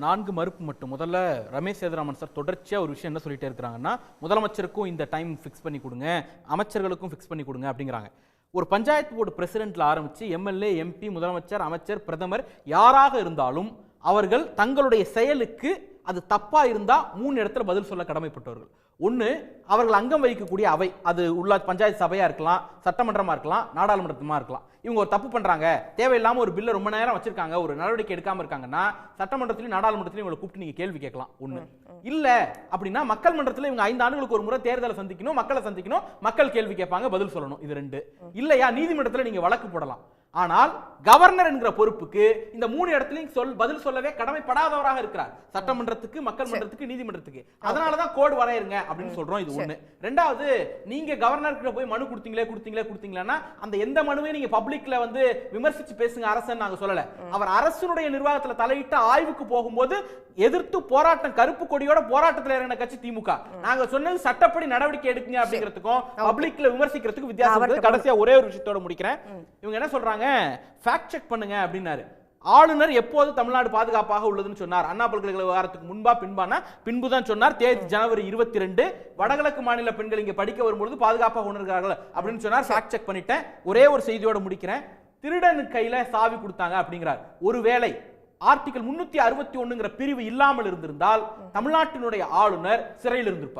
4 மறுப்பு மட்டும். முதல்ல ரமேஷ் சேதுராமன் சார் தொடர்ச்சியா ஒரு விஷயம் என்ன சொல்லிட்டே இருக்காங்கன்னா, முதலமைச்சருக்கும் இந்த டைம் ஃபிக்ஸ் பண்ணி கொடுங்க, அமைச்சர்களுக்கும் ஃபிக்ஸ் பண்ணி கொடுங்க அப்படிங்கிறாங்க. ஒரு பஞ்சாயத்து போர்டு பிரசிடென்ட்ல ஆரம்பிச்சு எம்எல்ஏ, எம்பி, முதலமைச்சர், அமைச்சர், பிரதமர் யாராக இருந்தாலும் அவர்கள் தங்களுடைய செயலுக்கு அது தப்பா இருந்தா 3 இடத்துல பதில் சொல்ல கடமைப்பட்டவர்கள். ஒன்று, அவர்கள் அங்கம் வகிக்கக்கூடிய அவை, அது உள்ளாட்சி பஞ்சாயத்து சபையா இருக்கலாம், சட்டமன்றமா இருக்கலாம், நாடாளுமன்றமா இருக்கலாம். இவங்க ஒரு தப்பு பண்றாங்க, தேவையில்லாம ஒரு பில்ல ரொம்ப நேரம் வச்சிருக்காங்க, ஒரு நடவடிக்கை எடுக்காம இருக்காங்கன்னா சட்டமன்றத்திலும் நாடாளுமன்றத்திலும் இவங்களை கூப்பிட்டு நீங்க கேள்வி கேட்கலாம். ஒண்ணு இல்ல அப்படின்னா மக்கள் மன்றத்தில் இவங்க 5 ஆண்டுகளுக்கு ஒரு முறை தேர்தலை சந்திக்கணும், மக்களை சந்திக்கணும், மக்கள் கேள்வி கேட்பாங்க, பதில் சொல்லணும். இது 2. இல்லையா நீதிமன்றத்தில் நீங்க வழக்கு போடலாம். ஆனால் கவர்னர் என்கிற பொறுப்புக்கு இந்த 3 இடத்துலயும் பதில் சொல்லவே கடமைப்படாதவராக இருக்கிறார். சட்டமன்றத்துக்கு, மக்கள் மன்றத்துக்கு, நீதிமன்றத்துக்கு. அதனாலதான் கோடு வரையறுங்க அப்படின்னு சொல்றோம். இது ஒண்ணு. ரெண்டாவது, நீங்க கவர்னருக்கு போய் மனு கொடுத்தீங்களா அந்த எந்த மனுவையும் நீங்க பப்ளிக்ல வந்து விமர்சிச்சு பேசுங்க அரசன் நாங்க சொல்லல. அவர் அரசுடைய நிர்வாகத்துல தலையிட்டு ஆய்வுக்கு போகும்போது எதிர்த்து போராட்டம், கருப்பு கொடியோட போராட்டத்தில் இறங்கின கட்சி திமுக. நாங்க சொன்னது சட்டப்படி நடவடிக்கை எடுக்குங்க அப்படிங்கிறதுக்கும் பப்ளிக்ல விமர்சிக்கிறதுக்கு வித்தியாசம். கடைசியா ஒரே ஒரு விஷயத்தோட முடிக்கிறேன். இவங்க என்ன சொல்றாங்க, ஃபேக்ட் செக் பண்ணுங்க அப்படின்னாரு. ஆளுநர் எப்போது தமிழ்நாடு பாதுகாப்பாக உள்ளதுன்னு சொன்னார்? அண்ணா பல்கலைக்கழக விவகாரத்துக்கு முன்பா பின்பானா? பின்புதான் சொன்னார். தேதி ஜனவரி 22. வடகிழக்கு மாநில பெண்கள் இங்க படிக்க வரும்போது பாதுகாப்பாக உணர்கிறார்கள் அப்படின்னு சொன்னார். ஃபேக்ட் செக் பண்ணிட்டேன். ஒரே ஒரு செய்தியோட முடிக்கிறேன். திருடன் கையில சாவி கொடுத்தாங்க அப்படிங்கிறார். ஒருவேளை ஆர்டிகல் 361 பிரிவு இல்லாமல் இருந்திருந்தால் தமிழ்நாட்டினுடைய ஆளுநர் சிறையில் இருந்திருப்பார்.